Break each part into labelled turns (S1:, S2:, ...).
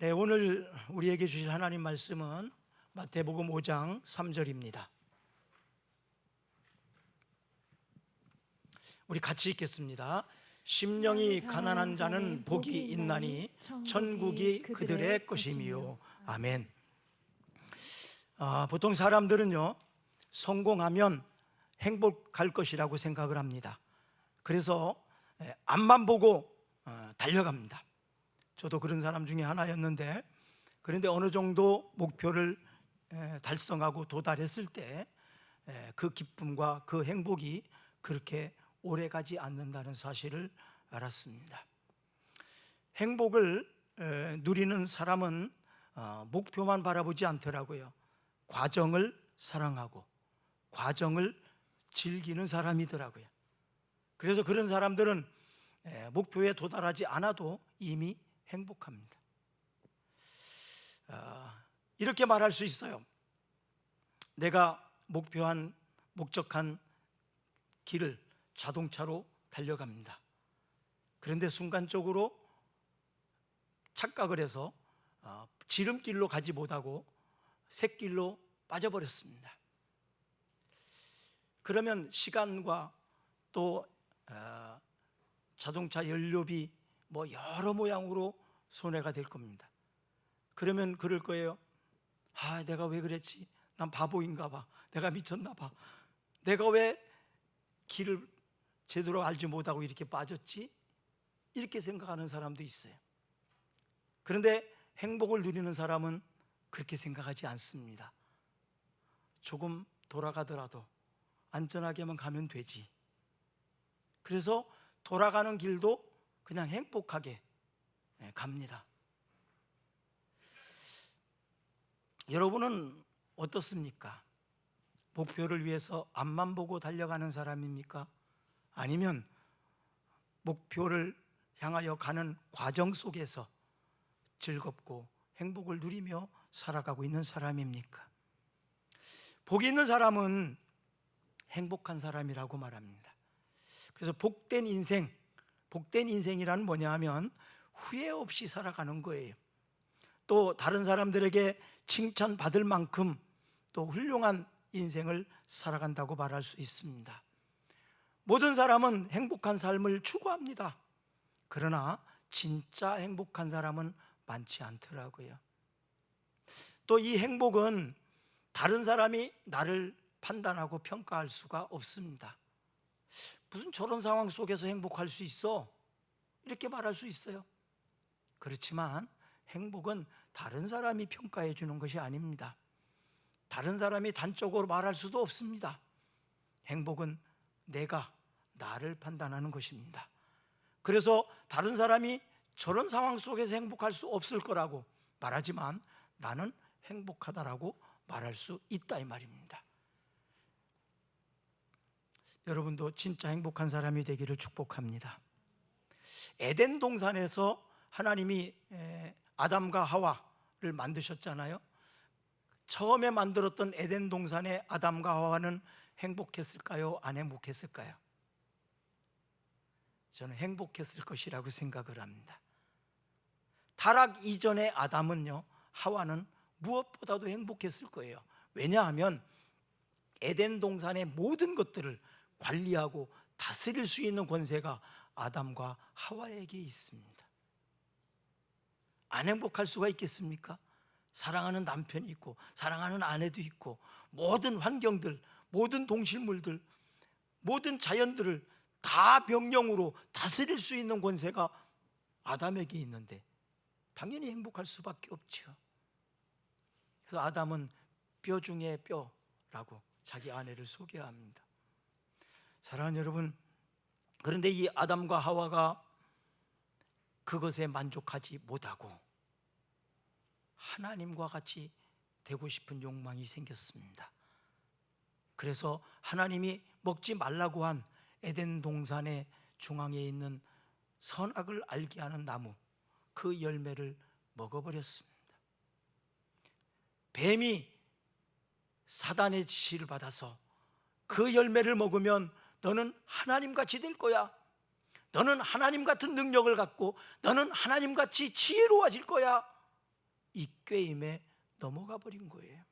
S1: 네, 오늘 우리에게 주실 하나님 말씀은 마태복음 5장 3절입니다. 우리 같이 읽겠습니다. 심령이 가난한 자는 복이 있나니 천국이 그들의 것이미요. 아멘. 보통 사람들은요, 성공하면 행복할 것이라고 생각을 합니다. 그래서 앞만 보고 달려갑니다. 저도 그런 사람 중에 하나였는데, 그런데 어느 정도 목표를 달성하고 도달했을 때 그 기쁨과 그 행복이 그렇게 오래 가지 않는다는 사실을 알았습니다. 행복을 누리는 사람은 목표만 바라보지 않더라고요. 과정을 사랑하고 과정을 즐기는 사람이더라고요. 그래서 그런 사람들은 목표에 도달하지 않아도 이미 행복합니다. 이렇게 말할 수 있어요. 내가 목적한 길을 자동차로 달려갑니다. 그런데 순간적으로 착각을 해서 지름길로 가지 못하고 샛길로 빠져버렸습니다. 그러면 시간과 또 자동차 연료비 여러 모양으로 손해가 될 겁니다. 그러면 그럴 거예요. 내가 왜 그랬지? 난 바보인가 봐. 내가 미쳤나 봐. 내가 왜 길을 제대로 알지 못하고 이렇게 빠졌지? 이렇게 생각하는 사람도 있어요. 그런데 행복을 누리는 사람은 그렇게 생각하지 않습니다. 조금 돌아가더라도 안전하게만 가면 되지. 그래서 돌아가는 길도 그냥 행복하게 갑니다. 여러분은 어떻습니까? 목표를 위해서 앞만 보고 달려가는 사람입니까? 아니면 목표를 향하여 가는 과정 속에서 즐겁고 행복을 누리며 살아가고 있는 사람입니까? 복이 있는 사람은 행복한 사람이라고 말합니다. 그래서 복된 인생이란 뭐냐 하면 후회 없이 살아가는 거예요. 또 다른 사람들에게 칭찬받을 만큼 또 훌륭한 인생을 살아간다고 말할 수 있습니다. 모든 사람은 행복한 삶을 추구합니다. 그러나 진짜 행복한 사람은 많지 않더라고요. 또 이 행복은 다른 사람이 나를 판단하고 평가할 수가 없습니다. 무슨 저런 상황 속에서 행복할 수 있어? 이렇게 말할 수 있어요. 그렇지만 행복은 다른 사람이 평가해 주는 것이 아닙니다. 다른 사람이 단적으로 말할 수도 없습니다. 행복은 내가 나를 판단하는 것입니다. 그래서 다른 사람이 저런 상황 속에서 행복할 수 없을 거라고 말하지만 나는 행복하다라고 말할 수 있다 이 말입니다. 여러분도 진짜 행복한 사람이 되기를 축복합니다. 에덴 동산에서 하나님이 아담과 하와를 만드셨잖아요. 처음에 만들었던 에덴 동산의 아담과 하와는 행복했을까요? 안 행복했을까요? 저는 행복했을 것이라고 생각을 합니다. 타락 이전의 아담은요, 하와는 무엇보다도 행복했을 거예요. 왜냐하면 에덴 동산의 모든 것들을 관리하고 다스릴 수 있는 권세가 아담과 하와에게 있습니다. 안 행복할 수가 있겠습니까? 사랑하는 남편이 있고 사랑하는 아내도 있고 모든 환경들, 모든 동식물들, 모든 자연들을 다 명령으로 다스릴 수 있는 권세가 아담에게 있는데 당연히 행복할 수밖에 없죠. 그래서 아담은 뼈 중에 뼈라고 자기 아내를 소개합니다. 사랑하는 여러분, 그런데 이 아담과 하와가 그것에 만족하지 못하고 하나님과 같이 되고 싶은 욕망이 생겼습니다. 그래서 하나님이 먹지 말라고 한 에덴 동산의 중앙에 있는 선악을 알게 하는 나무, 그 열매를 먹어버렸습니다. 뱀이 사단의 지시를 받아서 그 열매를 먹으면 너는 하나님같이 될 거야, 너는 하나님 같은 능력을 갖고 너는 하나님같이 지혜로워질 거야, 이 꾀임에 넘어가 버린 거예요.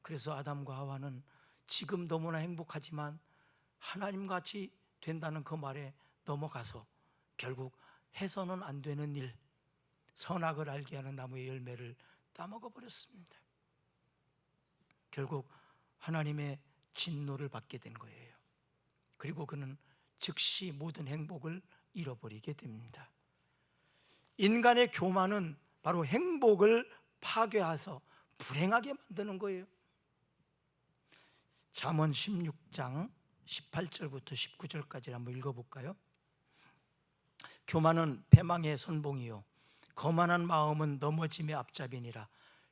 S1: 그래서 아담과 하와는 지금 너무나 행복하지만 하나님같이 된다는 그 말에 넘어가서 결국 해서는 안 되는 일, 선악을 알게 하는 나무의 열매를 따먹어 버렸습니다. 결국 하나님의 진노를 받게 된 거예요. 그리고 그는 즉시 모든 행복을 잃어버리게 됩니다. 인간의 교만은 바로 행복을 파괴해서 불행하게 만드는 거예요. 잠언 16장 18절부터 19절까지 한번 읽어볼까요? 교만은 패망의 선봉이요 거만한 마음은 넘어짐의 앞잡이니라.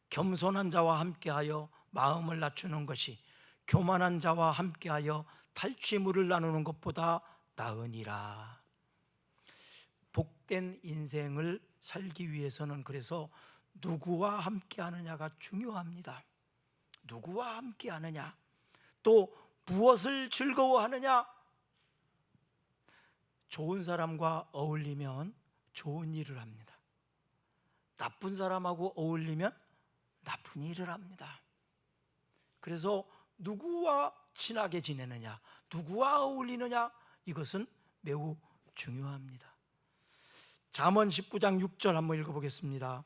S1: 겸손한 자와 함께하여 마음을 낮추는 것이 교만한 자와 함께하여 탈취물을 나누는 것보다 나으니라. 복된 인생을 살기 위해서는 그래서 누구와 함께하느냐가 중요합니다. 누구와 함께하느냐, 또 무엇을 즐거워하느냐. 좋은 사람과 어울리면 좋은 일을 합니다. 나쁜 사람하고 어울리면 나쁜 일을 합니다. 그래서 누구와 친하게 지내느냐, 누구와 어울리느냐, 이것은 매우 중요합니다. 잠언 19장 6절 한번 읽어보겠습니다.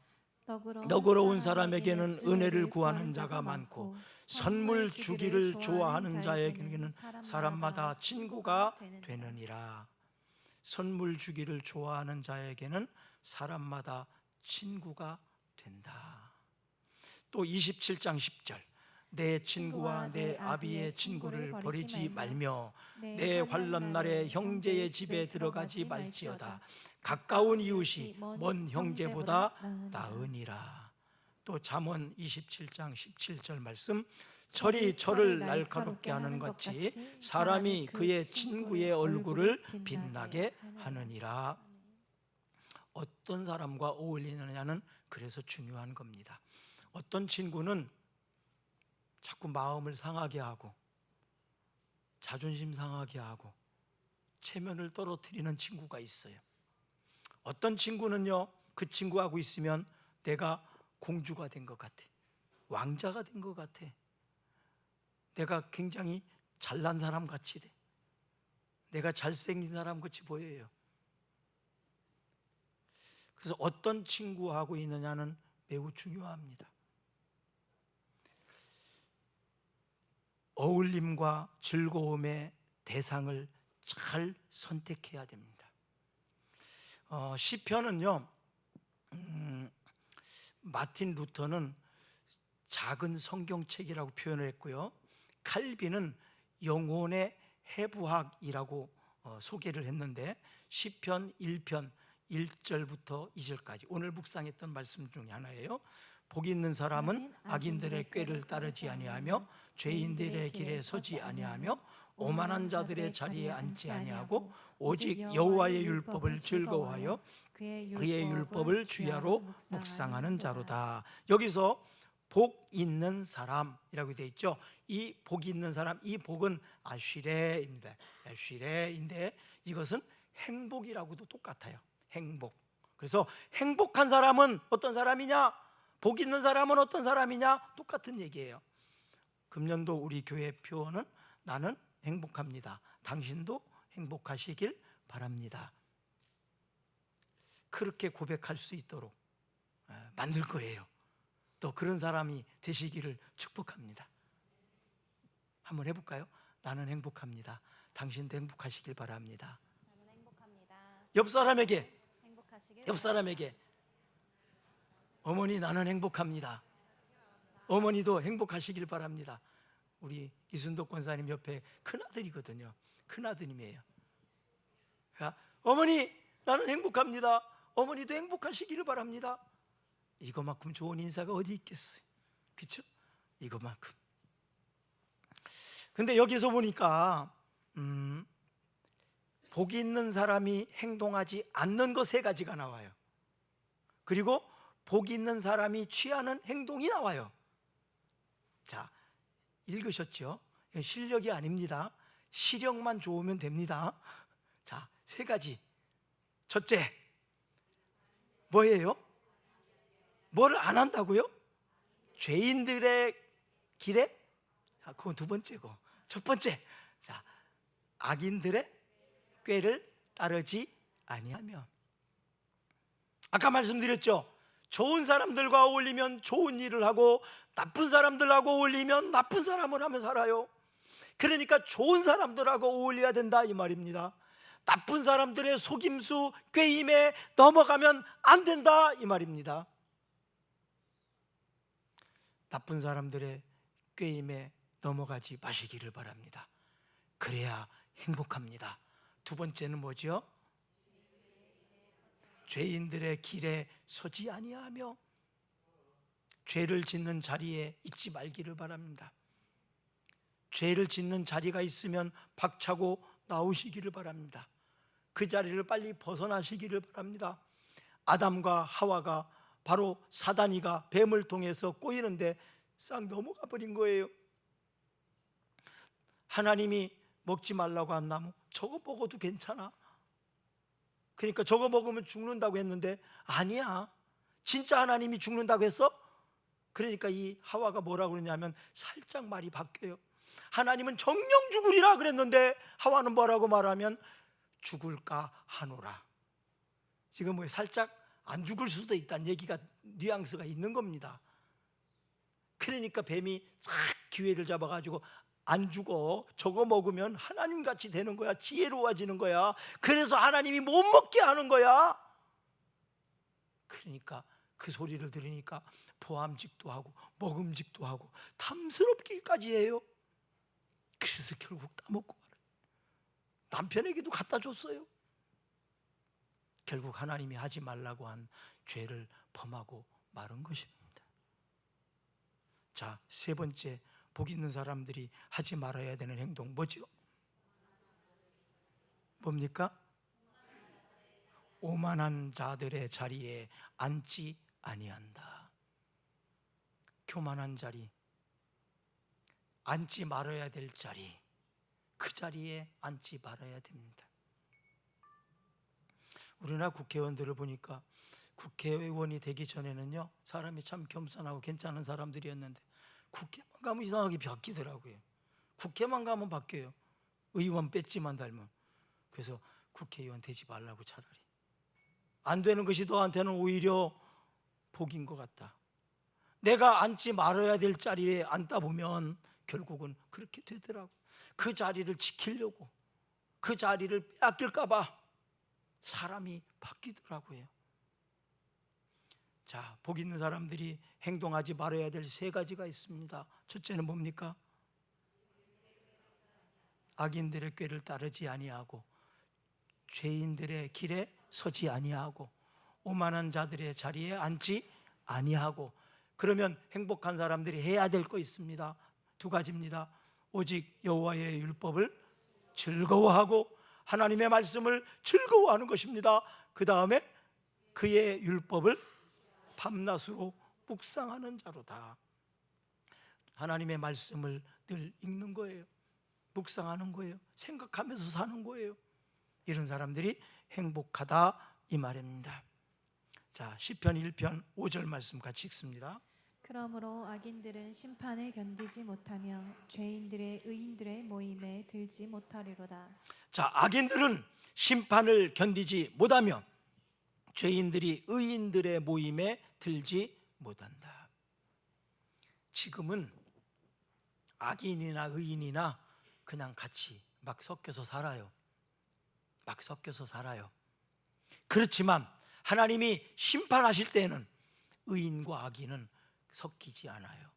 S1: 너그러운 사람에게는 은혜를 구하는 자가 많고 선물 주기를 좋아하는 자에게는 사람마다 친구가 되느니라. 선물 주기를 좋아하는 자에게는 사람마다 친구가 된다. 또 27장 10절 내 친구와 내 아비의 친구를 버리지 말며 내 환난날에 형제의 집에 들어가지 말지어다. 가까운 이웃이 먼 형제보다 나으니라. 또 잠언 27장 17절 말씀 철이 철을 날카롭게 하는 것 같이 사람이 그의 친구의 얼굴을 빛나게 하느니라. 어떤 사람과 어울리느냐는 그래서 중요한 겁니다. 어떤 친구는 자꾸 마음을 상하게 하고 자존심 상하게 하고 체면을 떨어뜨리는 친구가 있어요. 어떤 친구는요, 그 친구하고 있으면 내가 공주가 된 것 같아, 왕자가 된 것 같아, 내가 굉장히 잘난 사람 같이 돼, 내가 잘생긴 사람 같이 보여요. 그래서 어떤 친구하고 있느냐는 매우 중요합니다. 어울림과 즐거움의 대상을 잘 선택해야 됩니다. 시편은요, 마틴 루터는 작은 성경책이라고 표현을 했고요, 칼빈은 영혼의 해부학이라고 소개를 했는데, 시편 1편 1절부터 2절까지 오늘 묵상했던 말씀 중에 하나예요. 복 있는 사람은 악인들의 꾀를 따르지 아니하며 죄인들의 길에 서지 아니하며 오만한 자들의 자리에 앉지 아니하고 오직 여호와의 율법을 즐거워하여 그의 율법을 주야로 묵상하는 자로다. 여기서 복 있는 사람이라고 되어 있죠. 이 복 있는 사람, 이 복은 아쉬레입니다. 아쉬레인데 이것은 행복이라고도 똑같아요. 행복. 그래서 행복한 사람은 어떤 사람이냐, 복 있는 사람은 어떤 사람이냐, 똑같은 얘기예요. 금년도 우리 교회 표어는 나는 행복합니다. 당신도 행복하시길 바랍니다. 그렇게 고백할 수 있도록 만들 거예요. 또 그런 사람이 되시기를 축복합니다. 한번 해볼까요? 나는 행복합니다. 당신도 행복하시길 바랍니다.
S2: 나는 행복합니다.
S1: 옆 사람에게
S2: 행복하시길
S1: 어머니 나는 행복합니다. 어머니도 행복하시길 바랍니다. 우리 이순덕 권사님 옆에 큰아들이거든요. 큰아드님이에요. 그러니까 어머니 나는 행복합니다. 어머니도 행복하시기를 바랍니다. 이거만큼 좋은 인사가 어디 있겠어요? 그렇죠? 이거만큼. 근데 여기서 보니까 복이 있는 사람이 행동하지 않는 거 세 가지가 나와요. 그리고 복이 있는 사람이 취하는 행동이 나와요. 자, 읽으셨죠? 실력이 아닙니다. 시력만 좋으면 됩니다. 자, 세 가지. 첫째, 뭐예요? 뭘 안 한다고요? 죄인들의 길에? 자, 그건 두 번째고, 첫 번째, 자, 악인들의 꾀를 따르지 아니하며. 아까 말씀드렸죠. 좋은 사람들과 어울리면 좋은 일을 하고 나쁜 사람들하고 어울리면 나쁜 사람을 하며 살아요. 그러니까 좋은 사람들하고 어울려야 된다 이 말입니다. 나쁜 사람들의 속임수, 꾀임에 넘어가면 안 된다 이 말입니다. 나쁜 사람들의 꾀임에 넘어가지 마시기를 바랍니다. 그래야 행복합니다. 두 번째는 뭐죠? 죄인들의 길에 서지 아니하며. 죄를 짓는 자리에 있지 말기를 바랍니다. 죄를 짓는 자리가 있으면 박차고 나오시기를 바랍니다. 그 자리를 빨리 벗어나시기를 바랍니다. 아담과 하와가 바로 사단이가 뱀을 통해서 꼬이는데 싹 넘어가 버린 거예요. 하나님이 먹지 말라고 한 나무, 저거 먹어도 괜찮아. 그러니까 저거 먹으면 죽는다고 했는데 아니야. 진짜 하나님이 죽는다고 했어? 그러니까 이 하와가 뭐라고 그러냐면 살짝 말이 바뀌어요. 하나님은 정령 죽으리라 그랬는데 하와는 뭐라고 말하면 죽을까 하노라. 지금 뭐 살짝 안 죽을 수도 있다는 얘기가 뉘앙스가 있는 겁니다. 그러니까 뱀이 싹 기회를 잡아가지고 안 죽어, 저거 먹으면 하나님같이 되는 거야, 지혜로워지는 거야, 그래서 하나님이 못 먹게 하는 거야. 그러니까 그 소리를 들으니까 보암직도 하고 먹음직도 하고 탐스럽기까지 해요. 그래서 결국 따먹고 말아요. 남편에게도 갖다 줬어요. 결국 하나님이 하지 말라고 한 죄를 범하고 마른 것입니다. 자, 세 번째, 복 있는 사람들이 하지 말아야 되는 행동 뭐죠? 뭡니까? 오만한 자들의 자리에 앉지 아니한다. 교만한 자리, 앉지 말아야 될 자리, 그 자리에 앉지 말아야 됩니다. 우리나라 국회의원들을 보니까 국회의원이 되기 전에는요, 사람이 참 겸손하고 괜찮은 사람들이었는데 국회만 가면 이상하게 바뀌더라고요. 국회만 가면 바뀌어요. 의원 뺏지만 닮은. 그래서 국회의원 되지 말라고, 차라리. 안 되는 것이 너한테는 오히려 복인 것 같다. 내가 앉지 말아야 될 자리에 앉다 보면 결국은 그렇게 되더라고. 그 자리를 지키려고, 그 자리를 빼앗길까 봐 사람이 바뀌더라고요. 자, 복 있는 사람들이 행동하지 말아야 될 세 가지가 있습니다. 첫째는 뭡니까? 악인들의 꾀를 따르지 아니하고, 죄인들의 길에 서지 아니하고, 오만한 자들의 자리에 앉지 아니하고. 그러면 행복한 사람들이 해야 될 거 있습니다. 두 가지입니다. 오직 여호와의 율법을 즐거워하고 하나님의 말씀을 즐거워하는 것입니다. 그 다음에 그의 율법을 밤낮으로 묵상하는 자로다. 하나님의 말씀을 늘 읽는 거예요. 묵상하는 거예요. 생각하면서 사는 거예요. 이런 사람들이 행복하다 이 말입니다. 자, 시편 1편 5절 말씀 같이 읽습니다.
S2: 그러므로 악인들은 심판을 견디지 못하며 죄인들의 의인들의 모임에 들지 못하리로다.
S1: 자, 악인들은 심판을 견디지 못하며 죄인들이 의인들의 모임에 들지 못한다. 지금은 악인이나 의인이나 그냥 같이 막 섞여서 살아요. 막 섞여서 살아요. 그렇지만 하나님이 심판하실 때는 의인과 악인은 섞이지 않아요.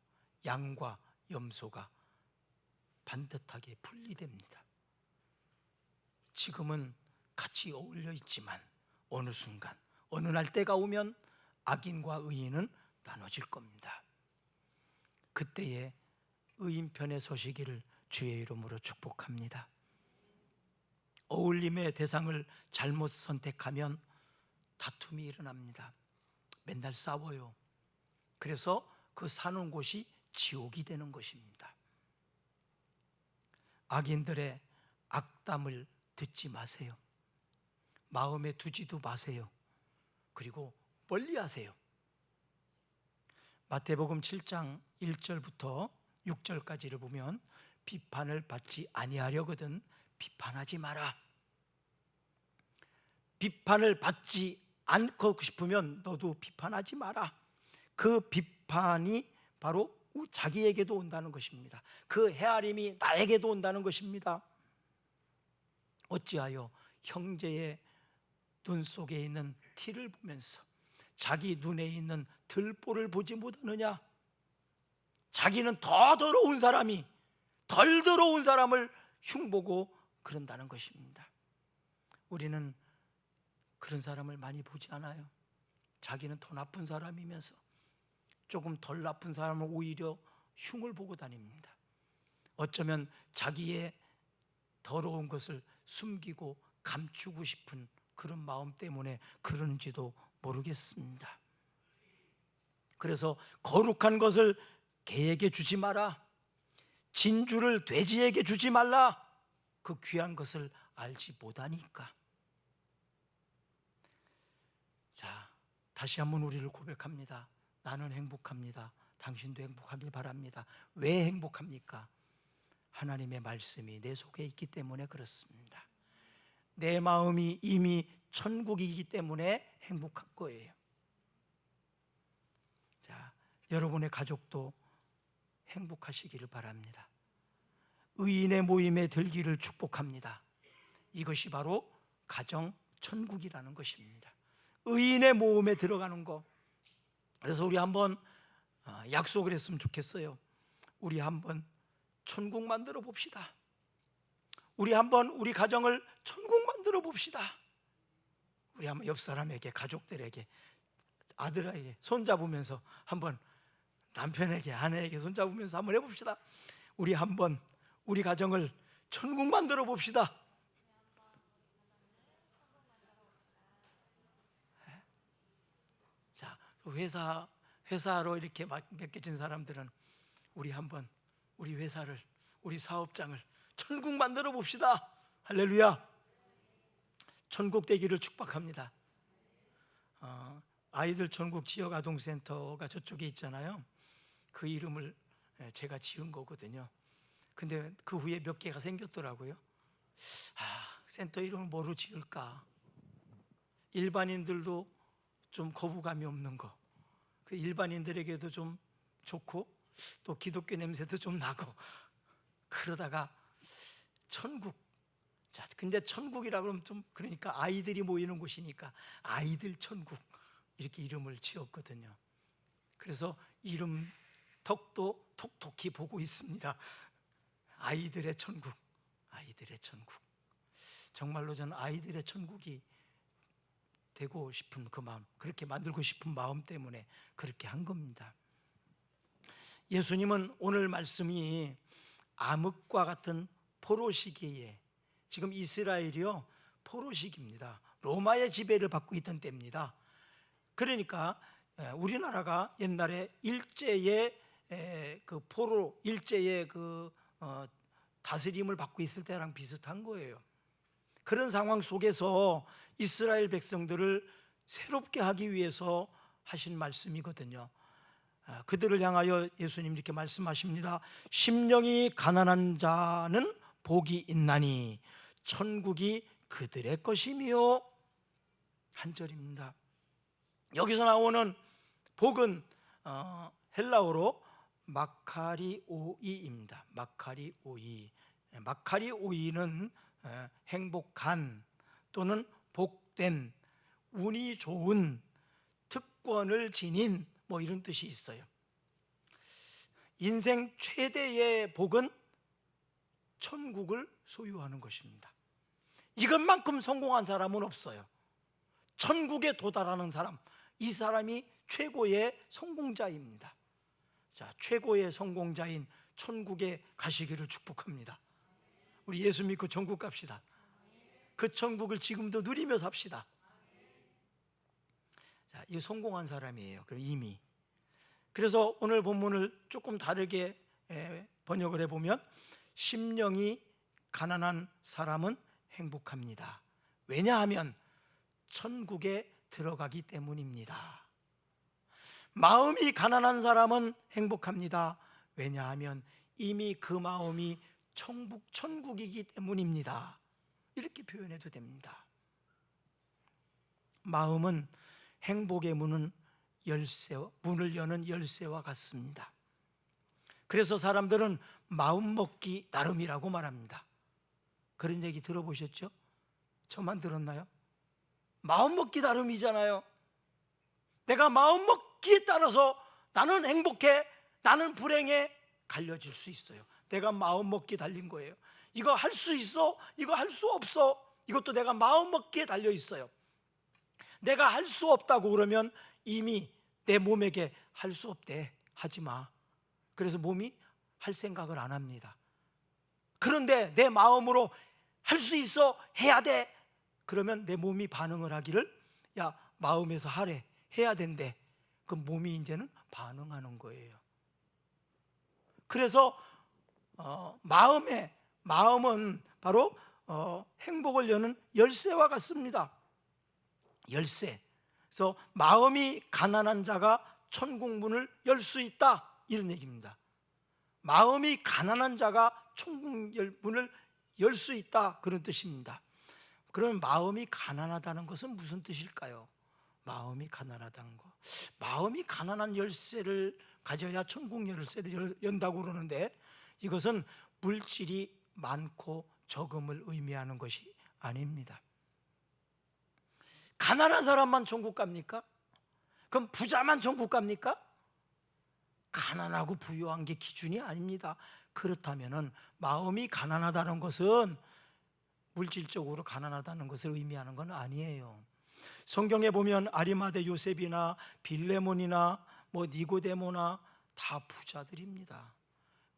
S1: 양과 염소가 반듯하게 분리됩니다. 지금은 같이 어울려 있지만 어느 순간, 어느 날 때가 오면 악인과 의인은 나눠질 겁니다. 그때에 의인 편에 서시기를 주의 이름으로 축복합니다. 어울림의 대상을 잘못 선택하면 다툼이 일어납니다. 맨날 싸워요. 그래서 그 사는 곳이 지옥이 되는 것입니다. 악인들의 악담을 듣지 마세요. 마음에 두지도 마세요. 그리고 멀리 하세요. 마태복음 7장 1절부터 6절까지를 보면 비판을 받지 아니하려거든 비판하지 마라. 비판을 받지 않고 싶으면 너도 비판하지 마라. 그 비판이 바로 자기에게도 온다는 것입니다. 그 헤아림이 나에게도 온다는 것입니다. 어찌하여 형제의 눈 속에 있는 티를 보면서 자기 눈에 있는 들보를 보지 못하느냐? 자기는 더 더러운 사람이 덜 더러운 사람을 흉보고 그런다는 것입니다. 우리는 그런 사람을 많이 보지 않아요. 자기는 더 나쁜 사람이면서 조금 덜 나쁜 사람은 오히려 흉을 보고 다닙니다. 어쩌면 자기의 더러운 것을 숨기고 감추고 싶은 그런 마음 때문에 그러는지도 모르겠습니다. 그래서 거룩한 것을 개에게 주지 마라. 진주를 돼지에게 주지 말라. 그 귀한 것을 알지 못하니까. 자, 다시 한번 우리를 고백합니다. 나는 행복합니다. 당신도 행복하길 바랍니다. 왜 행복합니까? 하나님의 말씀이 내 속에 있기 때문에 그렇습니다. 내 마음이 이미 천국이기 때문에 행복한 거예요. 자, 여러분의 가족도 행복하시기를 바랍니다. 의인의 모임에 들기를 축복합니다. 이것이 바로 가정 천국이라는 것입니다. 의인의 모임에 들어가는 것. 그래서 우리 한번 약속을 했으면 좋겠어요. 우리 한번 천국 만들어 봅시다. 우리 한번 우리 가정을 천국 만들어 봅시다. 우리 한번 옆 사람에게, 가족들에게, 아들에게 손잡으면서 한번, 남편에게, 아내에게 손잡으면서 한번 해봅시다. 우리 한번 우리 가정을 천국 만들어 봅시다. 자, 회사로 이렇게 맡겨진 사람들은 우리 한번 우리 회사를, 우리 사업장을 천국 만들어 봅시다. 할렐루야. 천국 되기를 축복합니다. 아이들 천국 지역아동센터가 저쪽에 있잖아요. 그 이름을 제가 지은 거거든요. 근데 그 후에 몇 개가 생겼더라고요. 센터 이름을 뭐로 지을까? 일반인들도 좀 거부감이 없는 거, 그 일반인들에게도 좀 좋고 또 기독교 냄새도 좀 나고, 그러다가 천국. 자, 근데 천국이라 그러면 좀 그러니까 아이들이 모이는 곳이니까 아이들 천국 이렇게 이름을 지었거든요. 그래서 이름 덕도 톡톡히 보고 있습니다. 아이들의 천국, 아이들의 천국. 정말로 저는 아이들의 천국이 되고 싶은 그 마음, 그렇게 만들고 싶은 마음 때문에 그렇게 한 겁니다. 예수님은 오늘 말씀이 암흑과 같은 포로 시기에, 지금 이스라엘이요 포로 시기입니다. 로마의 지배를 받고 있던 때입니다. 그러니까 우리나라가 옛날에 일제의 그 포로, 일제의 그 다스림을 받고 있을 때랑 비슷한 거예요. 그런 상황 속에서 이스라엘 백성들을 새롭게 하기 위해서 하신 말씀이거든요. 그들을 향하여 예수님 이렇게 말씀하십니다. 심령이 가난한 자는 복이 있나니 천국이 그들의 것이며. 한 절입니다. 여기서 나오는 복은 헬라어로 마카리오이입니다. 마카리오이. 마카리오이는 행복한 또는 복된, 운이 좋은, 특권을 지닌 뭐 이런 뜻이 있어요. 인생 최대의 복은 천국을 소유하는 것입니다. 이것만큼 성공한 사람은 없어요. 천국에 도달하는 사람, 이 사람이 최고의 성공자입니다. 자, 최고의 성공자인 천국에 가시기를 축복합니다. 우리 예수 믿고 천국 갑시다. 그 천국을 지금도 누리며 삽시다. 자, 이 성공한 사람이에요. 그럼 이미. 그래서 오늘 본문을 조금 다르게 번역을 해보면 심령이 가난한 사람은 행복합니다. 왜냐하면 천국에 들어가기 때문입니다. 마음이 가난한 사람은 행복합니다. 왜냐하면 이미 그 마음이 천국이기 때문입니다. 이렇게 표현해도 됩니다. 마음은 행복의 문을 여는 열쇠와 같습니다. 그래서 사람들은 마음 먹기 나름이라고 말합니다. 그런 얘기 들어보셨죠? 저만 들었나요? 마음 먹기 나름이잖아요. 내가 마음 먹기에 따라서 나는 행복해, 나는 불행해 갈려질 수 있어요. 내가 마음 먹기 달린 거예요. 이거 할 수 있어? 이거 할 수 없어? 이것도 내가 마음 먹기에 달려 있어요. 내가 할 수 없다고 그러면 이미 내 몸에게 할 수 없대, 하지 마. 그래서 몸이 할 생각을 안 합니다. 그런데 내 마음으로 할 수 있어, 해야 돼, 그러면 내 몸이 반응을 하기를, 야, 마음에서 하래, 해야 된대. 그럼 몸이 이제는 반응하는 거예요. 그래서 마음은 바로 행복을 여는 열쇠와 같습니다. 열쇠. 그래서 마음이 가난한 자가 천국 문을 열 수 있다, 이런 얘기입니다. 마음이 가난한 자가 천국 문을 열 수 있다, 그런 뜻입니다. 그러면 마음이 가난하다는 것은 무슨 뜻일까요? 마음이 가난하다는 거. 마음이 가난한 열쇠를 가져야 천국 열쇠를 연다고 그러는데, 이것은 물질이 많고 적음을 의미하는 것이 아닙니다. 가난한 사람만 천국 갑니까? 그럼 부자만 천국 갑니까? 가난하고 부유한 게 기준이 아닙니다. 그렇다면 마음이 가난하다는 것은 물질적으로 가난하다는 것을 의미하는 건 아니에요. 성경에 보면 아리마대 요셉이나 빌레몬이나 니고데모나 다 부자들입니다.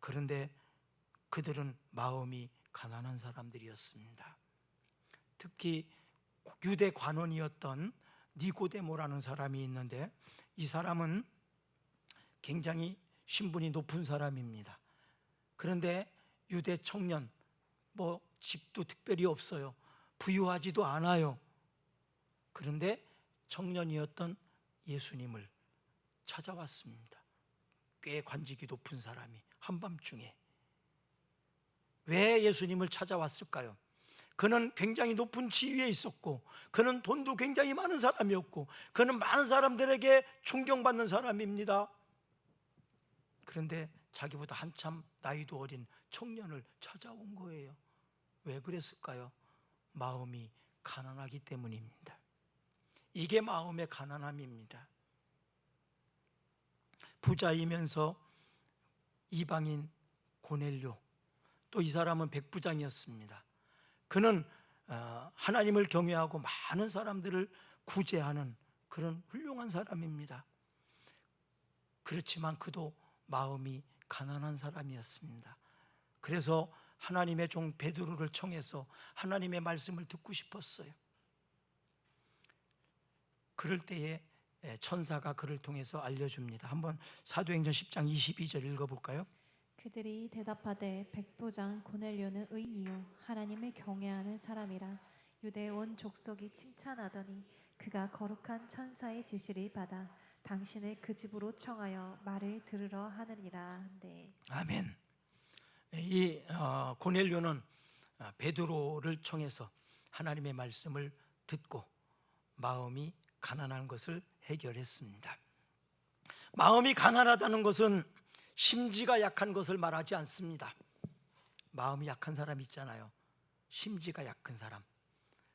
S1: 그런데 그들은 마음이 가난한 사람들이었습니다. 특히 유대 관원이었던 니고데모라는 사람이 있는데, 이 사람은 굉장히 신분이 높은 사람입니다. 그런데 유대 청년, 집도 특별히 없어요. 부유하지도 않아요. 그런데 청년이었던 예수님을 찾아왔습니다. 꽤 관직이 높은 사람이 한밤중에. 왜 예수님을 찾아왔을까요? 그는 굉장히 높은 지위에 있었고, 그는 돈도 굉장히 많은 사람이었고, 그는 많은 사람들에게 존경받는 사람입니다. 그런데 자기보다 한참 나이도 어린 청년을 찾아온 거예요. 왜 그랬을까요? 마음이 가난하기 때문입니다. 이게 마음의 가난함입니다. 부자이면서 이방인 고넬료, 또 이 사람은 백부장이었습니다. 그는 하나님을 경외하고 많은 사람들을 구제하는 그런 훌륭한 사람입니다. 그렇지만 그도 마음이 가난한 사람이었습니다. 그래서 하나님의 종 베드로를 청해서 하나님의 말씀을 듣고 싶었어요. 그럴 때에 천사가 그를 통해서 알려줍니다. 한번 사도행전 10장 22절 읽어볼까요?
S2: 그들이 대답하되 백부장 고넬료는 의인이요 하나님을 경외하는 사람이라 유대 온 족속이 칭찬하더니 그가 거룩한 천사의 지시를 받아 당신을 그 집으로 청하여 말을 들으러 하느니라. 네.
S1: 아멘. 이 고넬료는 베드로를 청해서 하나님의 말씀을 듣고 마음이 가난한 것을 해결했습니다. 마음이 가난하다는 것은 심지가 약한 것을 말하지 않습니다. 마음이 약한 사람 있잖아요. 심지가 약한 사람.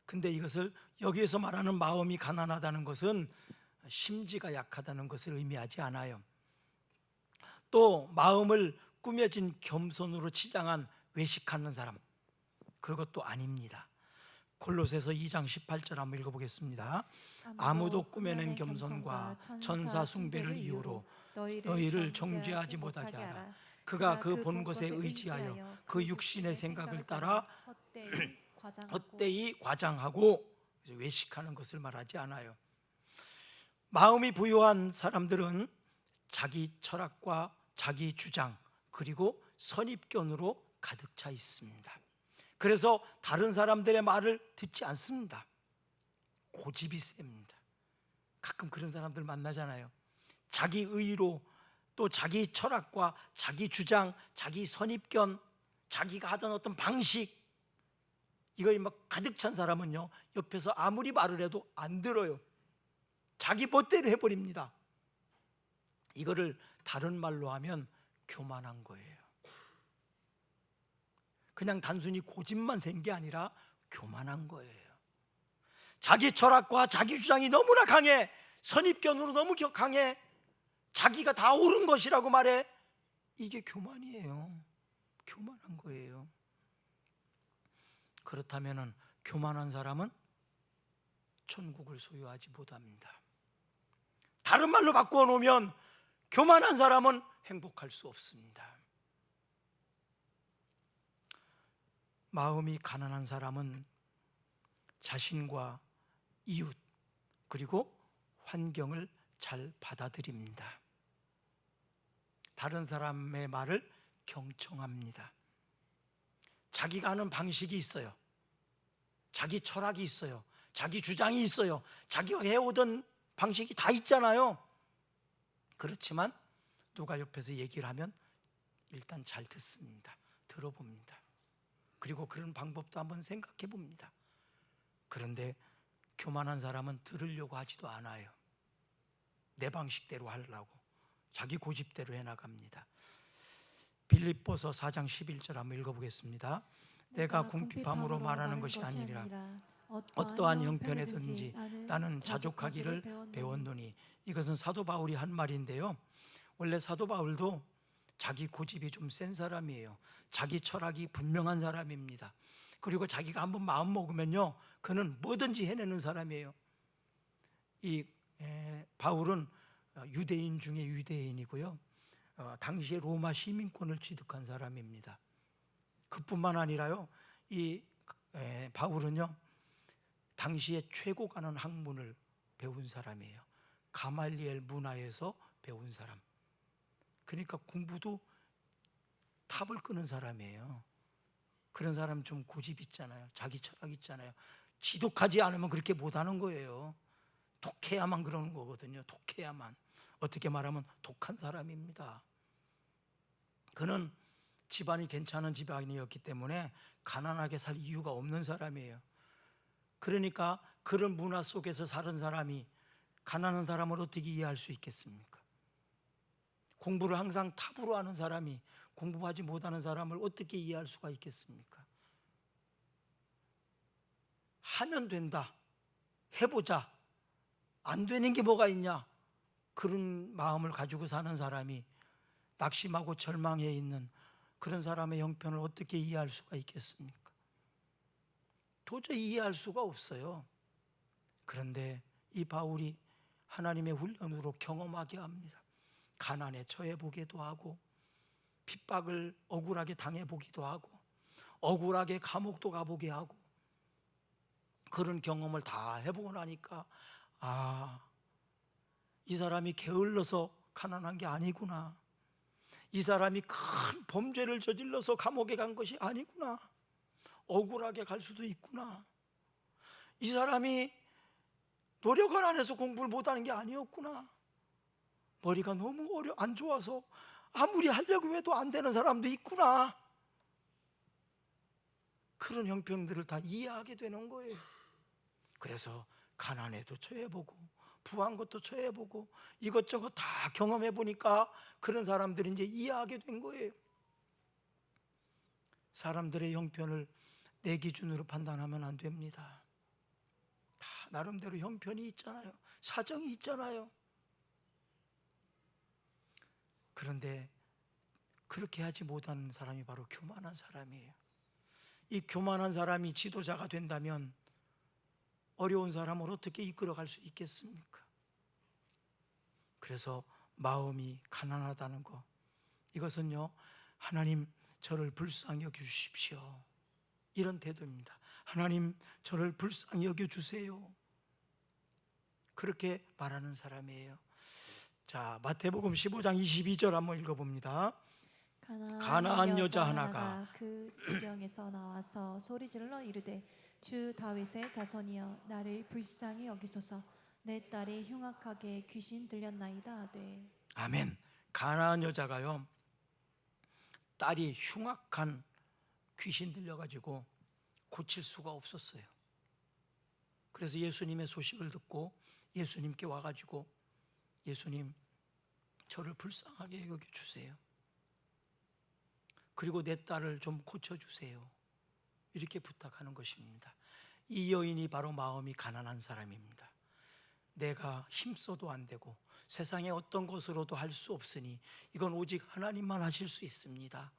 S1: 근데 이것을 여기에서 말하는 마음이 가난하다는 것은 심지가 약하다는 것을 의미하지 않아요. 또 마음을 꾸며진 겸손으로 치장한 외식하는 사람, 그것도 아닙니다. 골로새서 2장 18절 한번 읽어보겠습니다. 아무도 꾸며낸 겸손과 천사 숭배를 이유로 너희를 정죄하지 못하게 하라. 그가 그 본 것에 의지하여 그 육신의 생각을 따라 헛되이 과장하고 외식하는 것을 말하지 않아요. 마음이 부유한 사람들은 자기 철학과 자기 주장 그리고 선입견으로 가득 차 있습니다. 그래서 다른 사람들의 말을 듣지 않습니다. 고집이 셉니다. 가끔 그런 사람들 만나잖아요. 자기 의로 또 자기 철학과 자기 주장, 자기 선입견, 자기가 하던 어떤 방식, 이걸 막 가득 찬 사람은요, 옆에서 아무리 말을 해도 안 들어요. 자기 멋대로 해버립니다. 이거를 다른 말로 하면 교만한 거예요. 그냥 단순히 고집만 센 게 아니라 교만한 거예요. 자기 철학과 자기 주장이 너무나 강해, 선입견으로 너무 강해, 자기가 다 옳은 것이라고 말해. 이게 교만이에요. 교만한 거예요. 그렇다면 교만한 사람은 천국을 소유하지 못합니다. 다른 말로 바꾸어 놓으면 교만한 사람은 행복할 수 없습니다. 마음이 가난한 사람은 자신과 이웃 그리고 환경을 잘 받아들입니다. 다른 사람의 말을 경청합니다. 자기가 하는 방식이 있어요. 자기 철학이 있어요. 자기 주장이 있어요. 자기가 해오던 방식이 다 있잖아요. 그렇지만 누가 옆에서 얘기를 하면 일단 잘 듣습니다. 들어봅니다. 그리고 그런 방법도 한번 생각해 봅니다. 그런데 교만한 사람은 들으려고 하지도 않아요. 내 방식대로 하려고 자기 고집대로 해나갑니다. 빌립보서 4장 11절 한번 읽어보겠습니다. 내가 궁핍함으로 말하는 것이 아니라 어떠한 형편에든지 나는 자족하기를 배웠노니. 이것은 사도 바울이 한 말인데요, 원래 사도 바울도 자기 고집이 좀 센 사람이에요. 자기 철학이 분명한 사람입니다. 그리고 자기가 한번 마음 먹으면요, 그는 뭐든지 해내는 사람이에요. 이 바울은 유대인 중에 유대인이고요, 당시에 로마 시민권을 취득한 사람입니다. 그뿐만 아니라요, 이 바울은요, 당시에 최고 가는 학문을 배운 사람이에요. 가말리엘 문화에서 배운 사람. 그러니까 공부도 탑을 끄는 사람이에요. 그런 사람 좀 고집 있잖아요. 자기 철학 있잖아요. 지독하지 않으면 그렇게 못하는 거예요. 독해야만 그러는 거거든요. 독해야만. 어떻게 말하면 독한 사람입니다. 그는 집안이 괜찮은 집안이었기 때문에 가난하게 살 이유가 없는 사람이에요. 그러니까 그런 문화 속에서 사는 사람이 가난한 사람을 어떻게 이해할 수 있겠습니까? 공부를 항상 탑으로 하는 사람이 공부하지 못하는 사람을 어떻게 이해할 수가 있겠습니까? 하면 된다, 해보자, 안 되는 게 뭐가 있냐, 그런 마음을 가지고 사는 사람이 낙심하고 절망해 있는 그런 사람의 형편을 어떻게 이해할 수가 있겠습니까? 도저히 이해할 수가 없어요. 그런데 이 바울이 하나님의 훈련으로 경험하게 합니다. 가난에 처해 보기도 하고, 핍박을 억울하게 당해보기도 하고, 억울하게 감옥도 가보게 하고, 그런 경험을 다 해보고 나니까 이 사람이 게을러서 가난한 게 아니구나, 이 사람이 큰 범죄를 저질러서 감옥에 간 것이 아니구나, 억울하게 갈 수도 있구나, 이 사람이 노력을 안 해서 공부를 못하는 게 아니었구나, 머리가 너무 안 좋아서 아무리 하려고 해도 안 되는 사람도 있구나, 그런 형편들을 다 이해하게 되는 거예요. 그래서 가난에도 처해보고 부한 것도 처해보고 이것저것 다 경험해보니까 그런 사람들이 이제 이해하게 된 거예요. 사람들의 형편을 내 기준으로 판단하면 안 됩니다. 다 나름대로 형편이 있잖아요. 사정이 있잖아요. 그런데 그렇게 하지 못하는 사람이 바로 교만한 사람이에요. 이 교만한 사람이 지도자가 된다면 어려운 사람을 어떻게 이끌어갈 수 있겠습니까? 그래서 마음이 가난하다는 것, 이것은요, 하나님 저를 불쌍히 여겨주십시오, 이런 태도입니다. 하나님 저를 불쌍히 여겨주세요, 그렇게 말하는 사람이에요. 자, 마태복음 15장 22절 한번 읽어봅니다. 가나안 여자 하나가
S2: 그 지경에서 나와서 소리질러 이르되 주 다윗의 자손이여 나를 불쌍히 여기소서. 내 딸이 흉악하게 귀신 들렸나이다 하되.
S1: 아멘. 가나안 여자가요, 딸이 흉악한 귀신 들려가지고 고칠 수가 없었어요. 그래서 예수님의 소식을 듣고 예수님께 와가지고, 예수님, 저를 불쌍하게 여겨주세요. 그리고 내 딸을 좀 고쳐주세요. 이렇게 부탁하는 것입니다. 이 여인이 바로 마음이 가난한 사람입니다. 내가 힘써도 안 되고 세상의 어떤 것으로도 할 수 없으니 이건 오직 하나님만 하실 수 있습니다.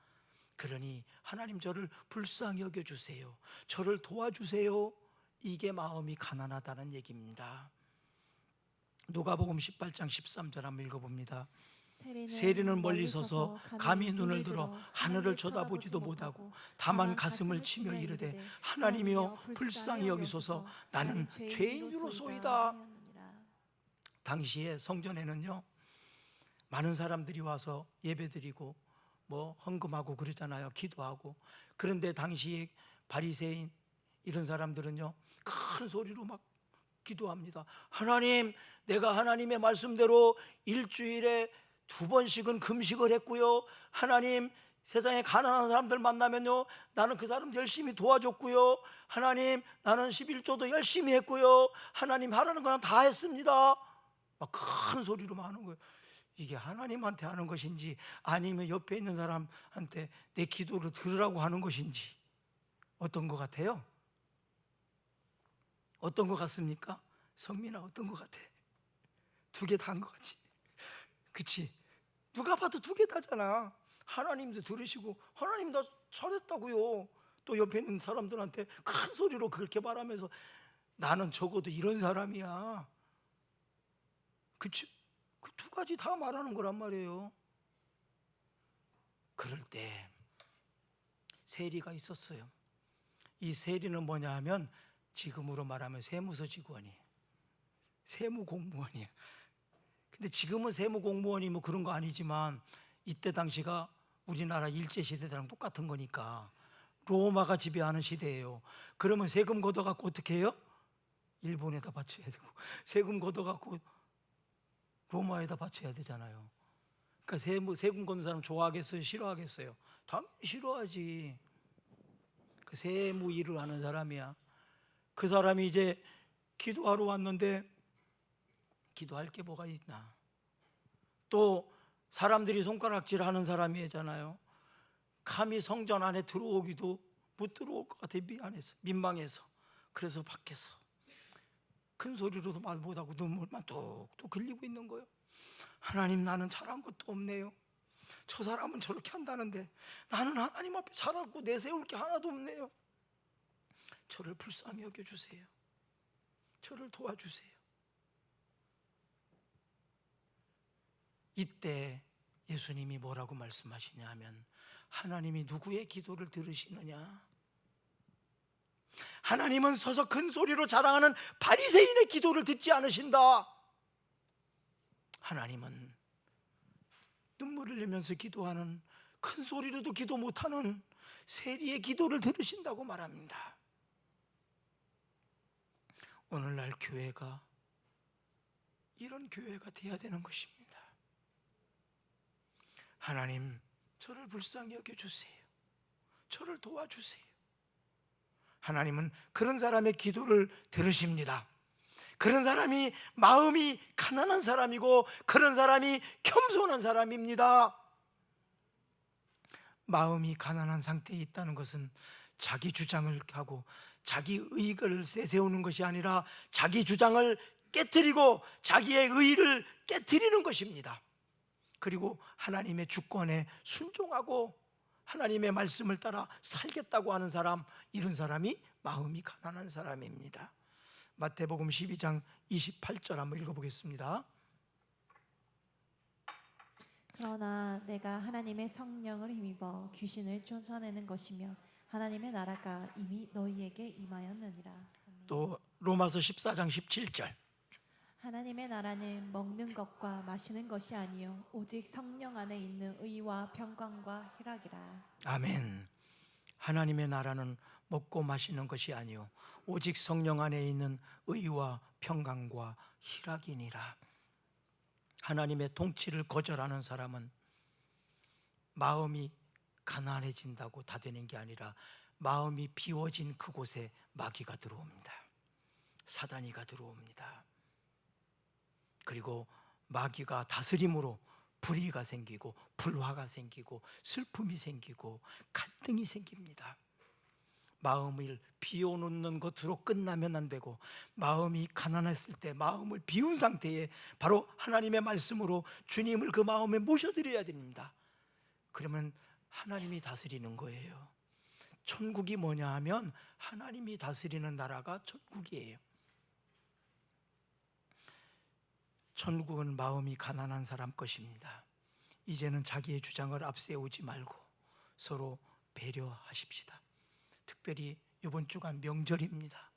S1: 그러니 하나님, 저를 불쌍히 여겨주세요. 저를 도와주세요. 이게 마음이 가난하다는 얘기입니다. 누가복음 18장 13절 한번 읽어봅니다. 세리는 멀리 서서 감히 눈을 들어 하늘을 쳐다보지도 못하고 다만 가슴을 치며 이르되, 하나님이여 불쌍히 여기소서, 나는 죄인으로소이다. 당시에 성전에는요, 많은 사람들이 와서 예배드리고 뭐 헌금하고 그러잖아요. 기도하고. 그런데 당시 바리새인 이런 사람들은요, 큰 소리로 막 기도합니다. 하나님, 내가 하나님의 말씀대로 일주일에 2번씩은 금식을 했고요. 하나님, 세상에 가난한 사람들 만나면요, 나는 그 사람 열심히 도와줬고요. 하나님, 나는 11조도 열심히 했고요. 하나님, 하라는 건 다 했습니다. 막 큰 소리로 막 하는 거예요. 이게 하나님한테 하는 것인지 아니면 옆에 있는 사람한테 내 기도를 들으라고 하는 것인지, 어떤 것 같아요? 어떤 것 같습니까? 성민아, 어떤 것 같아? 2개 다인 것 같지? 그치? 누가 봐도 2개 다잖아. 하나님도 들으시고, 하나님 나 잘했다고요. 또 옆에 있는 사람들한테 큰 소리로 그렇게 말하면서, 나는 적어도 이런 사람이야. 그치? 그 2가지 다 말하는 거란 말이에요. 그럴 때 세리가 있었어요. 이 세리는 뭐냐 하면, 지금으로 말하면 세무서 직원이에요. 세무공무원이에요. 근데 지금은 세무공무원이 뭐 그런 거 아니지만, 이때 당시가 우리나라 일제시대랑 똑같은 거니까 로마가 지배하는 시대예요. 그러면 세금 걷어갖고 어떻게 해요? 일본에다 바쳐야 되고, 세금 걷어갖고 로마에다 바쳐야 되잖아요. 그러니까 세금 걷는 사람 좋아하겠어요? 싫어하겠어요? 당연히 싫어하지. 그 세무 일을 하는 사람이야. 그 사람이 이제 기도하러 왔는데, 기도할 게 뭐가 있나? 또 사람들이 손가락질 하는 사람이잖아요. 감히 성전 안에 들어오기도 못 들어올 것 같아. 미안해서, 민망해서. 그래서 밖에서 큰 소리로도 말 못하고 눈물만 뚝뚝 흘리고 있는 거예요. 하나님, 나는 잘한 것도 없네요. 저 사람은 저렇게 한다는데 나는 하나님 앞에 잘하고 내세울 게 하나도 없네요. 저를 불쌍히 여겨주세요. 저를 도와주세요. 이때 예수님이 뭐라고 말씀하시냐 하면, 하나님이 누구의 기도를 들으시느냐? 하나님은 서서 큰 소리로 자랑하는 바리새인의 기도를 듣지 않으신다. 하나님은 눈물을 흘리면서 기도하는, 큰 소리로도 기도 못하는 세리의 기도를 들으신다고 말합니다. 오늘날 교회가 이런 교회가 되어야 되는 것입니다. 하나님, 저를 불쌍히 여겨주세요. 저를 도와주세요. 하나님은 그런 사람의 기도를 들으십니다. 그런 사람이 마음이 가난한 사람이고, 그런 사람이 겸손한 사람입니다. 마음이 가난한 상태에 있다는 것은 자기 주장을 하고 자기 의의를 내세우는 것이 아니라 자기 주장을 깨트리고 자기의 의의를 깨트리는 것입니다. 그리고 하나님의 주권에 순종하고 하나님의 말씀을 따라 살겠다고 하는 사람, 이런 사람이 마음이 가난한 사람입니다. 마태복음 12장 28절 한번 읽어보겠습니다.
S2: 그러나 내가 하나님의 성령을 힘입어 귀신을 쫓아내는 것이며 하나님의 나라가 이미 너희에게 임하였느니라.
S1: 또 로마서 14장 17절.
S2: 하나님의 나라는 먹는 것과 마시는 것이 아니요 오직 성령 안에 있는 의와 평강과 희락이라.
S1: 아멘. 하나님의 나라는 먹고 마시는 것이 아니요 오직 성령 안에 있는 의와 평강과 희락이니라. 하나님의 통치를 거절하는 사람은 마음이 가난해진다고 다 되는 게 아니라 마음이 비워진 그곳에 마귀가 들어옵니다. 사단이가 들어옵니다. 그리고 마귀가 다스림으로 불의가 생기고 불화가 생기고 슬픔이 생기고 갈등이 생깁니다. 마음을 비워놓는 것으로 끝나면 안 되고, 마음이 가난했을 때 마음을 비운 상태에 바로 하나님의 말씀으로 주님을 그 마음에 모셔드려야 됩니다. 그러면 하나님이 다스리는 거예요. 천국이 뭐냐 하면 하나님이 다스리는 나라가 천국이에요. 천국은 마음이 가난한 사람 것입니다. 이제는 자기의 주장을 앞세우지 말고 서로 배려하십시다. 특별히 이번 주가 명절입니다.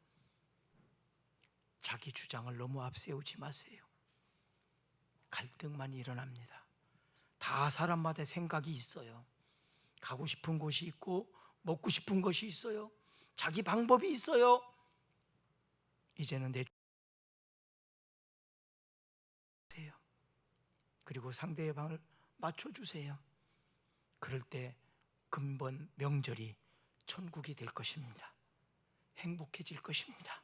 S1: 자기 주장을 너무 앞세우지 마세요. 갈등만 일어납니다. 다 사람마다 생각이 있어요. 가고 싶은 곳이 있고 먹고 싶은 것이 있어요. 자기 방법이 있어요. 이제는 내 주세요. 그리고 상대의 방을 맞춰주세요. 그럴 때 근본 명절이 천국이 될 것입니다. 행복해질 것입니다.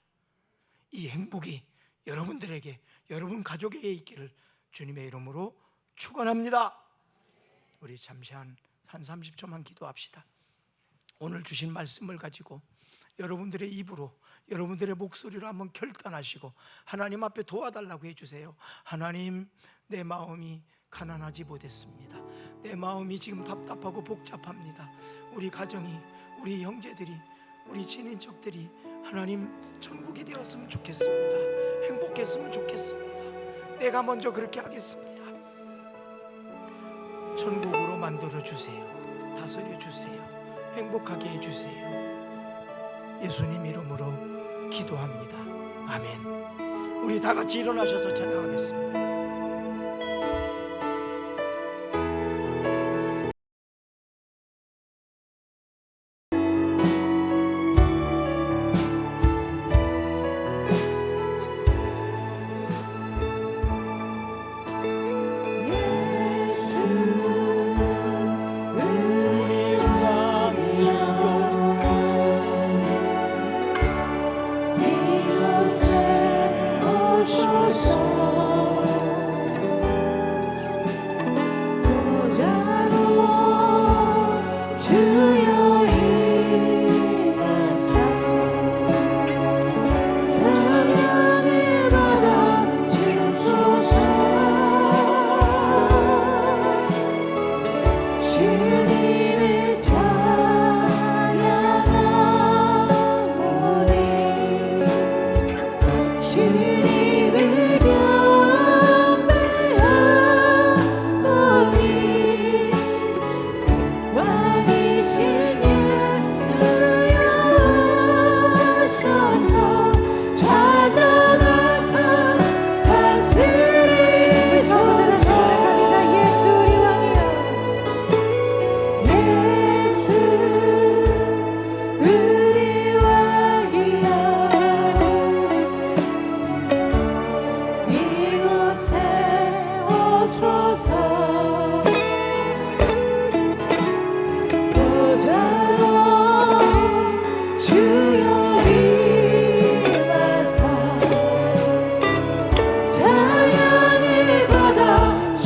S1: 이 행복이 여러분들에게, 여러분 가족에게 있기를 주님의 이름으로 축원합니다. 우리 잠시 한 30초만 기도합시다. 오늘 주신 말씀을 가지고 여러분들의 입으로, 여러분들의 목소리로 한번 결단하시고 하나님 앞에 도와달라고 해주세요. 하나님, 내 마음이 가난하지 못했습니다. 내 마음이 지금 답답하고 복잡합니다. 우리 가정이, 우리 형제들이, 우리 친인척들이 하나님 천국이 되었으면 좋겠습니다. 행복했으면 좋겠습니다. 내가 먼저 그렇게 하겠습니다. 천국으로 만들어 주세요. 다스려 주세요. 행복하게 해주세요. 예수님 이름으로 기도합니다. 아멘. 우리 다 같이 일어나셔서 찬양하겠습니다.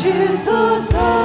S3: 주소서